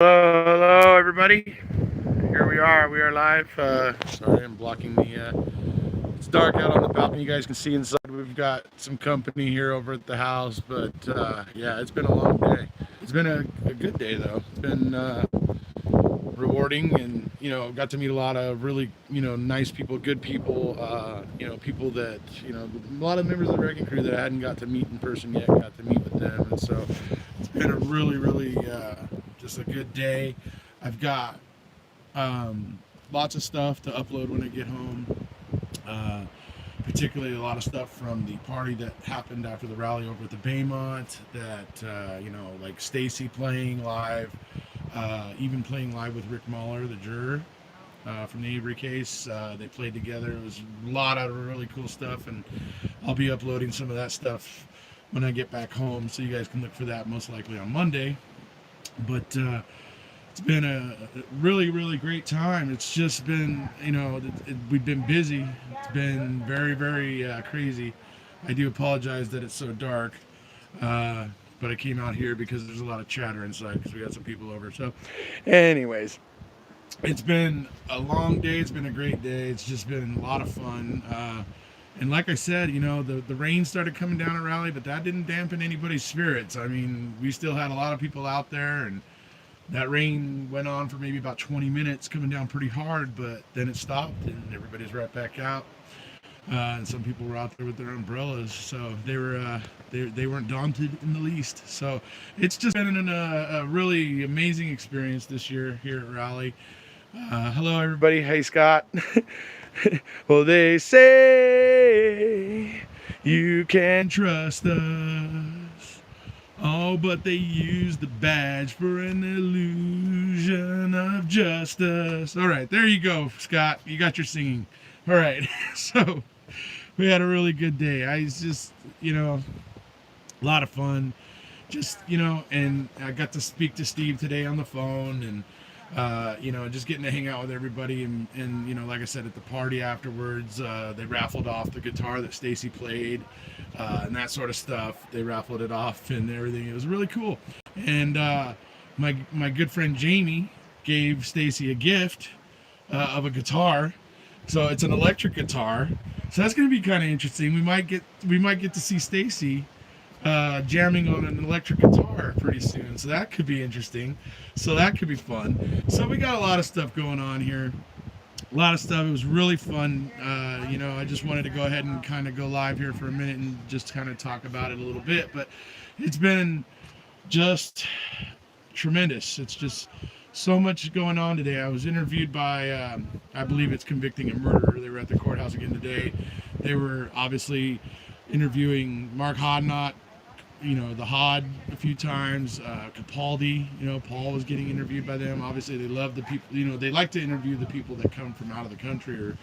Hello, hello, everybody. Here we are. We are live. Sorry, I'm blocking the. It's dark out on the balcony. You guys can see inside. We've got some company here over at the house, but yeah, it's been a long day. It's been a good day though. It's been rewarding, and got to meet a lot of really nice people, good people. People that a lot of members of the wrecking crew that I hadn't got to meet in person yet. Got to meet with them, and so it's been a really just a good day. I've got lots of stuff to upload when I get home. Uh, Particularly a lot of stuff from the party that happened after the rally over at the Baymont. That like Stacy playing live, even playing live with Rick Muller, the juror from the Erekose. They played together. It was a lot of really cool stuff, and I'll be uploading some of that stuff when I get back home, so you guys can look for that most likely on Monday. But it's been a really great time. It's just been we've been busy. It's been very crazy. I do apologize that it's so dark, but I came out here because there's a lot of chatter inside because we got some people over. So anyways, it's been a long day. It's been a great day. It's just been a lot of fun. And like I said, the rain started coming down at Raleigh, but that didn't dampen anybody's spirits. I mean, we still had a lot of people out there, and that rain went on for maybe about 20 minutes, coming down pretty hard, but then it stopped, and everybody's right back out. And some people were out there with their umbrellas, so they weren't daunted in the least. So it's just been a really amazing experience this year here at Raleigh. Hello, everybody. Hey, Scott. Well, they say you can trust us. Oh, but they use the badge for an illusion of justice. All right, there you go, Scott. You got your singing. All right, so we had a really good day. I was just, a lot of fun. Just, and I got to speak to Steve today on the phone, and just getting to hang out with everybody, and like I said, at the party afterwards, they raffled off the guitar that Stacy played, and that sort of stuff. They raffled it off and everything. It was really cool. And my good friend Jamie gave Stacy a gift of a guitar. So it's an electric guitar. So that's going to be kind of interesting. We might get to see Stacy jamming on an electric guitar pretty soon, so that could be interesting. So that could be fun. So we got a lot of stuff going on here, a lot of stuff. It was really fun. I just wanted to go ahead and kind of go live here for a minute and just kind of talk about it a little bit, but it's been just tremendous. It's just so much going on today. I was interviewed by I believe it's Convicting a Murderer. They were at the courthouse again today. They were obviously interviewing Mark Hodnott, the Hod a few times, Capaldi, Paul was getting interviewed by them. Obviously they love the people, they like to interview the people that come from out of the country or,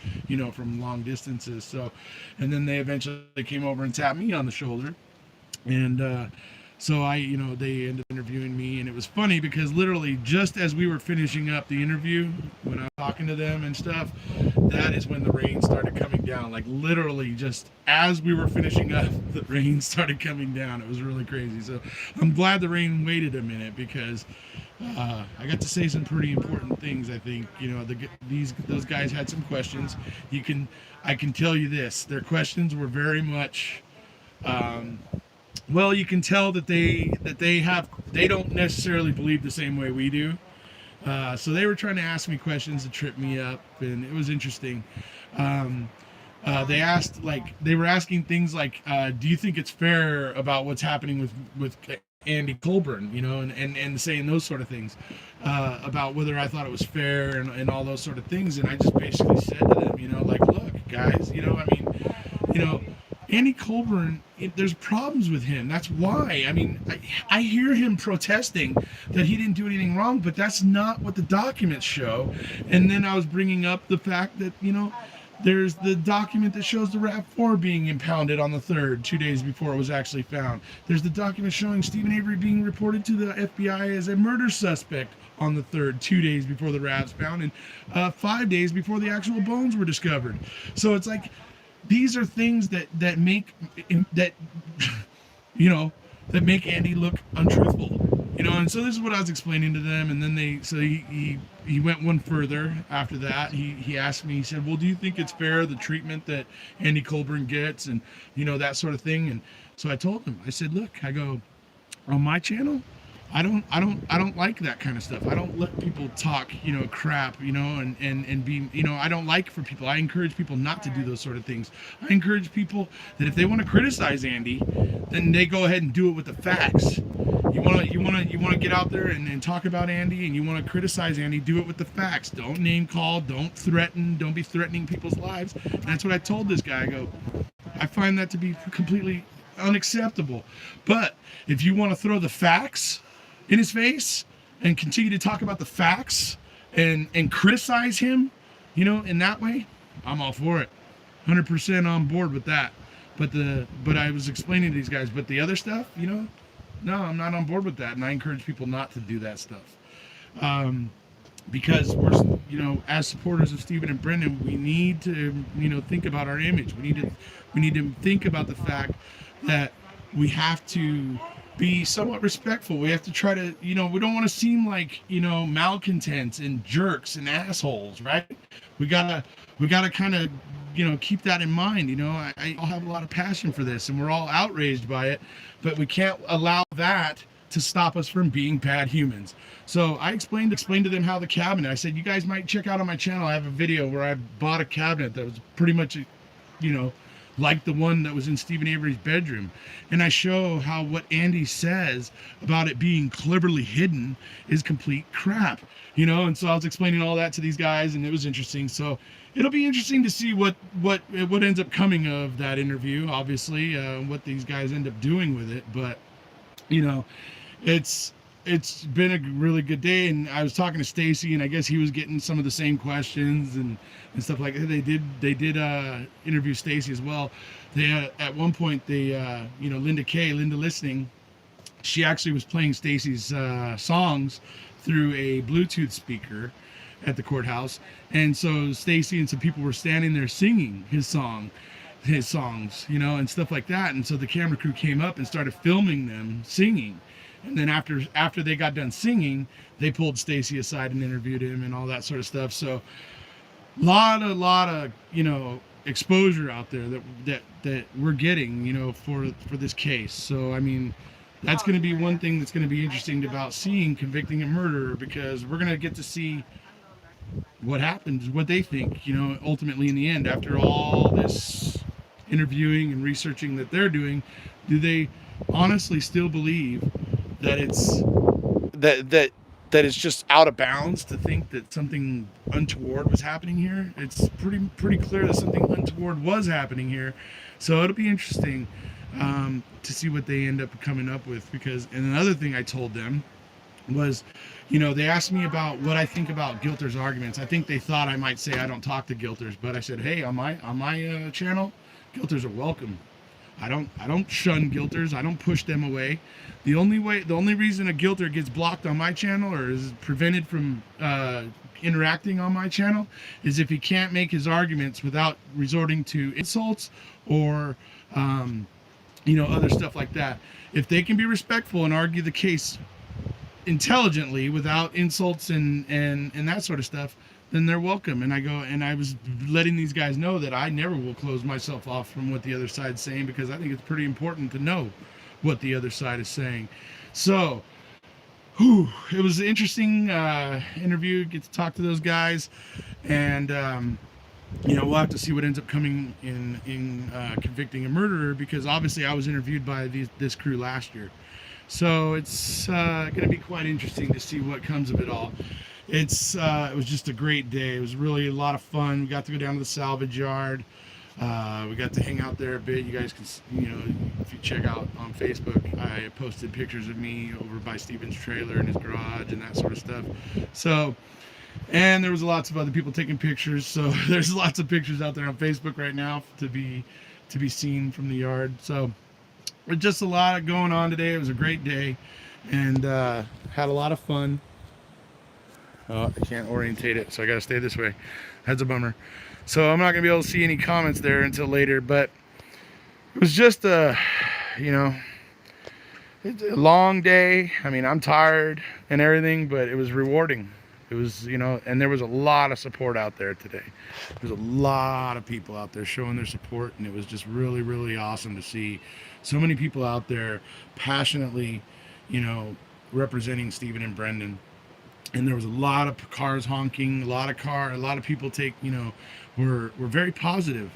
from long distances. So, and then they eventually came over and tapped me on the shoulder. And, so they ended up interviewing me, and it was funny because literally just as we were finishing up the interview, when I was talking to them and stuff, that is when the rain started coming down. Like literally just as we were finishing up, the rain started coming down. It was really crazy. So I'm glad the rain waited a minute because I got to say some pretty important things. I think those guys had some questions. I can tell you this: their questions were very much. Well, you can tell that they don't necessarily believe the same way we do. So they were trying to ask me questions to trip me up, and it was interesting. They were asking things like, do you think it's fair about what's happening with Andy Colburn, and saying those sort of things, about whether I thought it was fair and all those sort of things. And I just basically said to them, look, guys, Andy Colburn, there's problems with him. That's why. I mean, I hear him protesting that he didn't do anything wrong, but that's not what the documents show. And then I was bringing up the fact that, there's the document that shows the RAV4 being impounded on the 3rd, 2 days before it was actually found. There's the document showing Stephen Avery being reported to the FBI as a murder suspect on the 3rd, 2 days before the RAV's found, and 5 days before the actual bones were discovered. So it's like, these are things that make Andy look untruthful. And so this is what I was explaining to them. And then he went one further after that. He asked me, he said, well, do you think it's fair, the treatment that Andy Colburn gets, and that sort of thing? And so I told him, I said, look, I go, on my channel, I don't like that kind of stuff. I don't let people talk, crap, and be, I don't like for people. I encourage people not to do those sort of things. I encourage people that if they want to criticize Andy, then they go ahead and do it with the facts. You want to get out there and talk about Andy, and you want to criticize Andy, do it with the facts. Don't name call, don't threaten, don't be threatening people's lives. And that's what I told this guy. I go, I find that to be completely unacceptable. But if you want to throw the facts in his face and continue to talk about the facts and criticize him, in that way, I'm all for it. 100% on board with that. But I was explaining to these guys, but the other stuff, no, I'm not on board with that, and I encourage people not to do that stuff. Because we're, as supporters of Stephen and Brendan, we need to, think about our image. We need to think about the fact that we have to be somewhat respectful. We have to try to, we don't want to seem like, malcontents and jerks and assholes, right? We gotta kind of, keep that in mind. I have a lot of passion for this, and we're all outraged by it, but we can't allow that to stop us from being bad humans. So I explained to them how the cabinet, I said, you guys might check out on my channel, I have a video where I bought a cabinet that was pretty much, like the one that was in Stephen Avery's bedroom. And I show how what Andy says about it being cleverly hidden is complete crap, and so I was explaining all that to these guys, and it was interesting. So it'll be interesting to see what ends up coming of that interview, obviously, what these guys end up doing with it. But, it's been a really good day, and I was talking to Stacy, and I guess he was getting some of the same questions and stuff like that. They did interview Stacy as well. They at one point Linda Listening, she actually was playing Stacy's songs through a Bluetooth speaker at the courthouse, and so Stacy and some people were standing there singing his songs, and stuff like that. And so the camera crew came up and started filming them singing. And then after they got done singing, they pulled Stacy aside and interviewed him and all that sort of stuff. So lot of exposure out there that we're getting, for this case. So I mean, that's going to be one thing that's going to be interesting about seeing Convicting a Murderer, because we're going to get to see what happens, what they think, ultimately in the end, after all this interviewing and researching that they're doing. Do they honestly still believe that it's just out of bounds to think that something untoward was happening here? It's pretty clear that something untoward was happening here. So it'll be interesting to see what they end up coming up with. Because, and another thing I told them was, they asked me about what I think about Gilter's arguments. I think they thought I might say I don't talk to Gilters, but I said, hey, on my channel, Gilters are welcome. I don't shun Gilters. I don't push them away. The only reason a Gilter gets blocked on my channel or is prevented from interacting on my channel is if he can't make his arguments without resorting to insults or other stuff like that. If they can be respectful and argue the case intelligently without insults and that sort of stuff, then they're welcome. And I was letting these guys know that I never will close myself off from what the other side's saying, because I think it's pretty important to know what the other side is saying. So it was an interesting interview, get to talk to those guys, and we'll have to see what ends up coming in Convicting a Murderer, because obviously I was interviewed by this crew last year. So it's going to be quite interesting to see what comes of it all. It was just a great day. It was really a lot of fun. We got to go down to the salvage yard. We got to hang out there a bit. You guys can, if you check out on Facebook, I posted pictures of me over by Steven's trailer in his garage and that sort of stuff. So, and there was lots of other people taking pictures. So there's lots of pictures out there on Facebook right now to be seen from the yard. So just a lot going on today. It was a great day, and had a lot of fun. Oh, I can't orientate it, so I got to stay this way. That's a bummer. So I'm not going to be able to see any comments there until later, but it was just It's a long day. I mean, I'm tired and everything, but it was rewarding. It was, and there was a lot of support out there today. There's a lot of people out there showing their support, and it was just really, really awesome to see so many people out there passionately, you know, representing Stephen and Brendan. And there was a lot of cars honking, a lot of people were very positive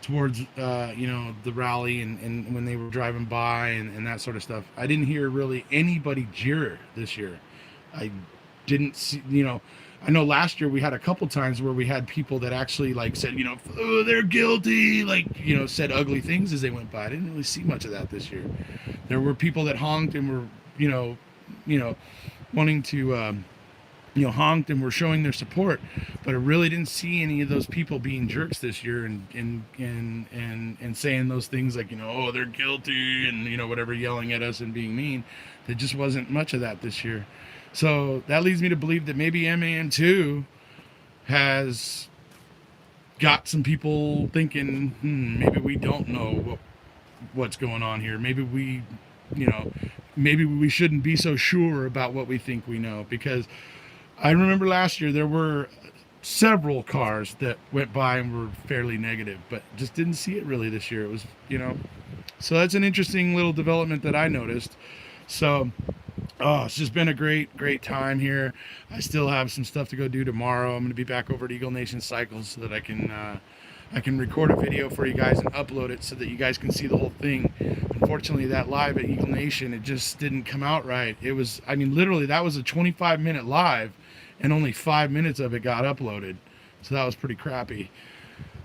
towards the rally and when they were driving by and that sort of stuff. I didn't hear really anybody jeer this year. I didn't see, I know last year we had a couple times where we had people that actually like said, oh, they're guilty, like, said ugly things as they went by. I didn't really see much of that this year. There were people that honked and were, wanting to, honked and were showing their support, but I really didn't see any of those people being jerks this year and saying those things like, oh, they're guilty and, whatever, yelling at us and being mean. There just wasn't much of that this year. So that leads me to believe that maybe MAN2 has got some people thinking, maybe we don't know what's going on here. Maybe maybe we shouldn't be so sure about what we think we know, because I remember last year there were several cars that went by and were fairly negative, but just didn't see it really this year. It was, so that's an interesting little development that I noticed. So, it's just been a great time here. I still have some stuff to go do tomorrow. I'm going to be back over at Eagle Nation Cycles so that I can record a video for you guys and upload it so that you guys can see the whole thing. Unfortunately, that live at Eagle Nation, it just didn't come out right. It was, literally, that was a 25-minute live, and only 5 minutes of it got uploaded. So that was pretty crappy.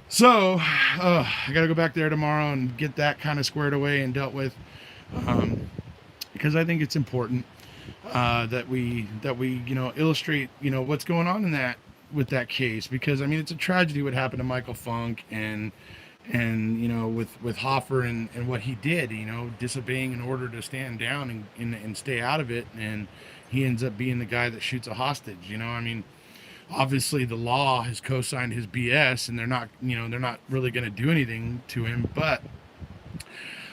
So, I got to go back there tomorrow and get that kind of squared away and dealt with, because I think it's important that we illustrate, what's going on in that, with that case, because it's a tragedy what happened to Michael Funk and with Hoffer and what he did, disobeying an order to stand down and stay out of it, and he ends up being the guy that shoots a hostage. Obviously the law has co-signed his BS, and they're not really going to do anything to him, but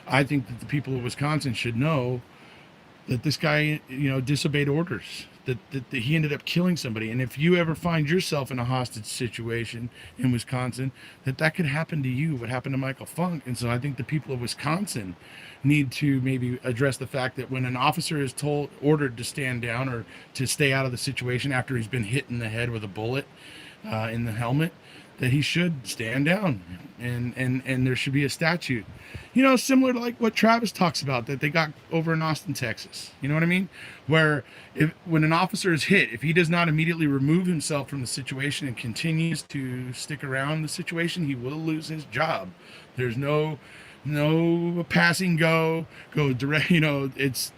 I think that the people of Wisconsin should know that this guy, disobeyed orders, that he ended up killing somebody. And if you ever find yourself in a hostage situation in Wisconsin, that could happen to you, what happened to Michael Funk. And so I think the people of Wisconsin need to maybe address the fact that when an officer is ordered to stand down or to stay out of the situation after he's been hit in the head with a bullet in the helmet, that he should stand down, and there should be a statute, similar to like what Travis talks about that they got over in Austin, Texas. You know what I mean? Where when an officer is hit, if he does not immediately remove himself from the situation and continues to stick around the situation, he will lose his job. There's no passing go direct,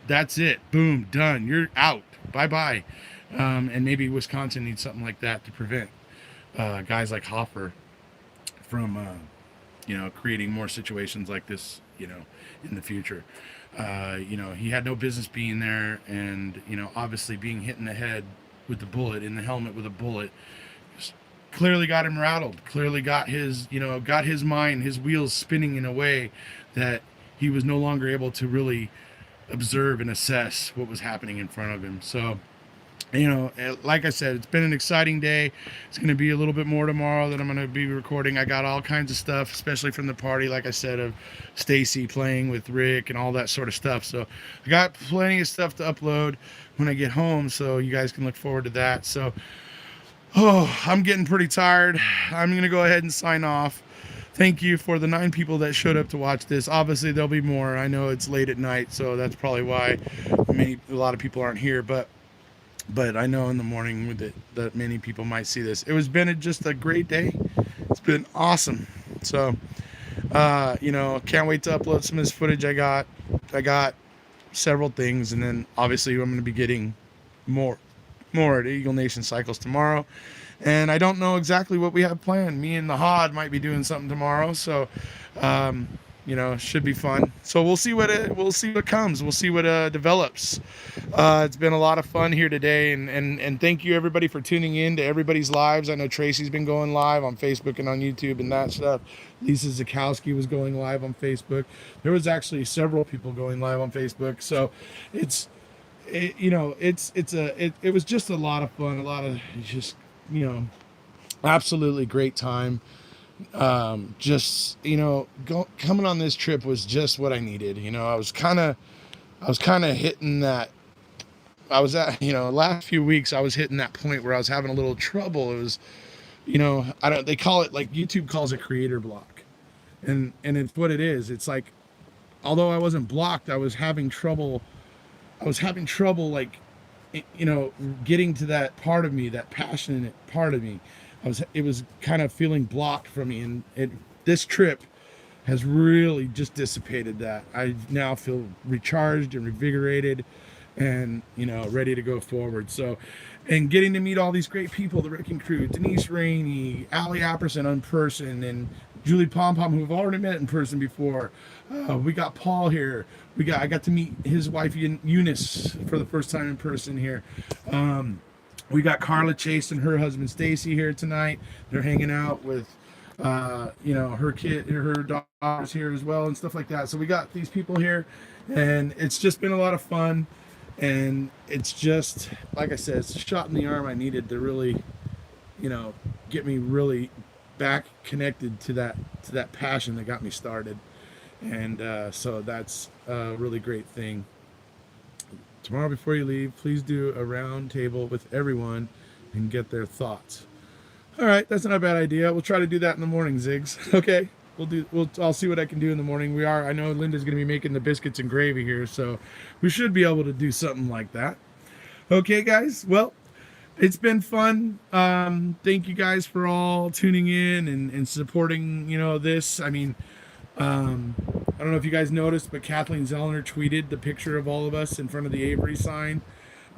that's it. Boom, done. You're out. Bye-bye. And maybe Wisconsin needs something like that to prevent guys like Hoffer from, creating more situations like this, in the future. He had no business being there, and, obviously being hit in the head with the bullet, in the helmet with a bullet, clearly got him rattled, clearly got his mind, his wheels spinning in a way that he was no longer able to really observe and assess what was happening in front of him. So, like I said, it's been an exciting day. It's going to be a little bit more tomorrow that I'm going to be recording. I got all kinds of stuff, especially from the party, like I said, of Stacy playing with Rick and all that sort of stuff. So I got plenty of stuff to upload when I get home, so you guys can look forward to that. So, I'm getting pretty tired. I'm going to go ahead and sign off. Thank you for the 9 people that showed up to watch this. Obviously, there'll be more. I know it's late at night, so that's probably why a lot of people aren't here, but I know in the morning that many people might see this. It was just a great day. It's been awesome. So, can't wait to upload some of this footage I got. I got several things, and then obviously I'm going to be getting more at Eagle Nation Cycles tomorrow. And I don't know exactly what we have planned. Me and the Hod might be doing something tomorrow. So, you know, should be fun. So we'll see what comes. We'll see what develops. It's been a lot of fun here today, and thank you everybody for tuning in to everybody's lives. I know Tracy's been going live on Facebook and on YouTube and that stuff. Lisa Zakowski was going live on Facebook. There was actually several people going live on Facebook. So it was just a lot of fun, a lot of just, you know, absolutely great time. Just, you know, coming on this trip was just what I needed. You know, I was kind of hitting that. I was at, you know, last few weeks I was hitting that point where I was having a little trouble. It was, you know, they call it, like YouTube calls it, creator block, and it's what it is. It's like, although I wasn't blocked, I was having trouble, like, you know, getting to that part of me, that passionate part of me. It was kind of feeling blocked from me, and this trip has really just dissipated that. I now feel recharged and revigorated, and, you know, ready to go forward. So, and getting to meet all these great people, the Wrecking Crew, Denise Rainey, Allie Apperson in person, and Julie Pom Pom, who I've already met in person before. We got Paul here. I got to meet his wife Eunice for the first time in person here. We got Carla Chase and her husband Stacy here tonight. They're hanging out with, you know, her daughters here as well and stuff like that. So we got these people here, and it's just been a lot of fun. And it's just, like I said, it's a shot in the arm I needed to really, you know, get me really back connected to that passion that got me started. And so that's a really great thing. Tomorrow before you leave, please do a round table with everyone and get their thoughts. All right, that's not a bad idea. We'll try to do that in the morning, Ziggs. Okay, I'll see what I can do in the morning. I know Linda's going to be making the biscuits and gravy here, so we should be able to do something like that. Okay, guys. Well, it's been fun. Thank you guys for all tuning in and supporting, you know, this. I mean, I don't know if you guys noticed, but Kathleen Zellner tweeted the picture of all of us in front of the Avery sign.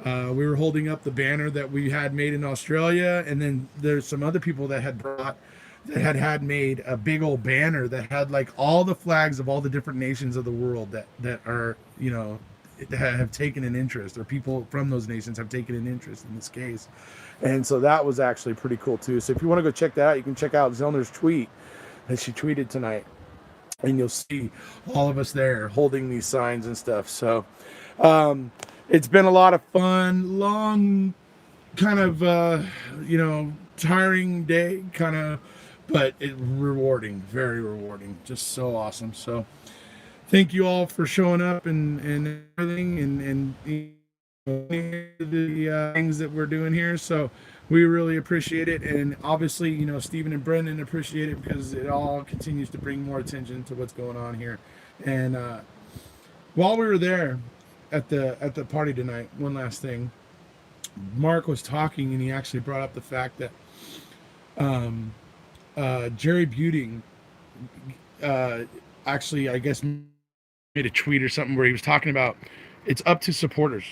We were holding up the banner that we had made in Australia, and then there's some other people that had made a big old banner that had like all the flags of all the different nations of the world that are, you know, have taken an interest, or people from those nations have taken an interest in this case. And so that was actually pretty cool too. So if you want to go check that out, you can check out Zellner's tweet that she tweeted tonight, and you'll see all of us there holding these signs and stuff. So it's been a lot of fun, long, kind of you know, tiring day, kind of, but rewarding, very rewarding, just so awesome. So thank you all for showing up and everything, and the things that we're doing here. So we really appreciate it, and obviously, you know, Stephen and Brendan appreciate it, because it all continues to bring more attention to what's going on here. And while we were there at the party tonight, one last thing, Mark was talking, and he actually brought up the fact that Jerry Buting actually, I guess, made a tweet or something where he was talking about it's up to supporters.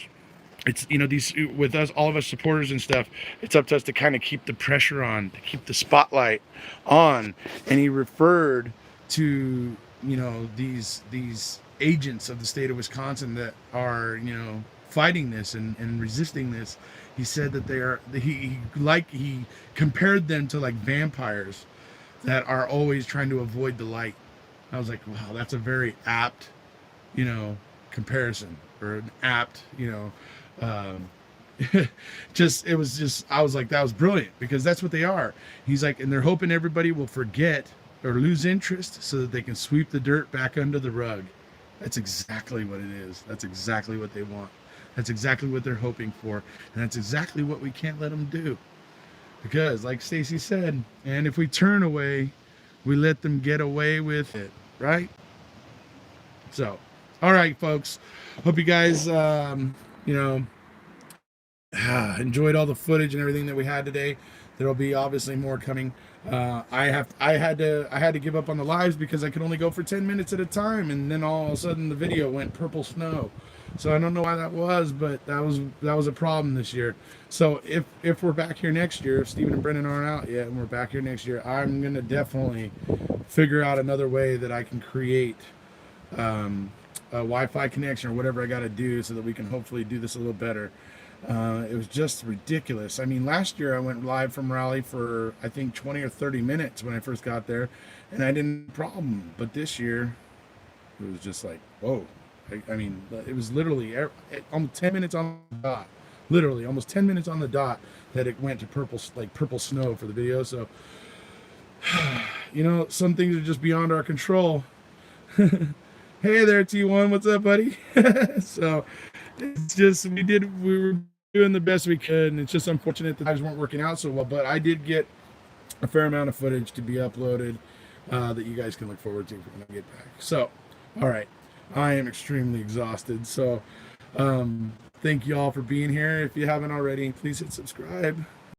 It's, you know, these, with us, all of us supporters and stuff, it's up to us to kind of keep the pressure on, to keep the spotlight on. And he referred to, you know, these agents of the state of Wisconsin that are, you know, fighting this and resisting this. He said that he compared them to like vampires that are always trying to avoid the light. I was like, wow, that's a very apt, you know, comparison, or an apt, you know, I was like, that was brilliant, because that's what they are. He's like, and they're hoping everybody will forget or lose interest so that they can sweep the dirt back under the rug. That's exactly what it is. That's exactly what they want. That's exactly what they're hoping for. And that's exactly what we can't let them do. Because, like Stacy said, and if we turn away, we let them get away with it, right? So, all right, folks. Hope you guys, you know, enjoyed all the footage and everything that we had today. There'll be obviously more coming. I had to give up on the lives because I could only go for 10 minutes at a time, and then all of a sudden the video went purple snow. So I don't know why that was, but that was a problem this year. So if we're back here next year, if Steven and Brendan aren't out yet, and we're back here next year, I'm gonna definitely figure out another way that I can create a Wi-Fi connection or whatever I got to do so that we can hopefully do this a little better. It was just ridiculous. I mean, last year I went live from Raleigh for I think 20 or 30 minutes when I first got there, and I didn't have a problem. But this year, it was just like, whoa. I mean, it was literally almost 10 minutes on the dot. Literally, almost 10 minutes on the dot that it went to purple snow for the video. So, some things are just beyond our control. Hey there, T1. What's up, buddy? So it's just we were doing the best we could, and it's just unfortunate that things weren't working out so well. But I did get a fair amount of footage to be uploaded that you guys can look forward to when I get back. So, all right, I am extremely exhausted. So, thank you all for being here. If you haven't already, please hit subscribe.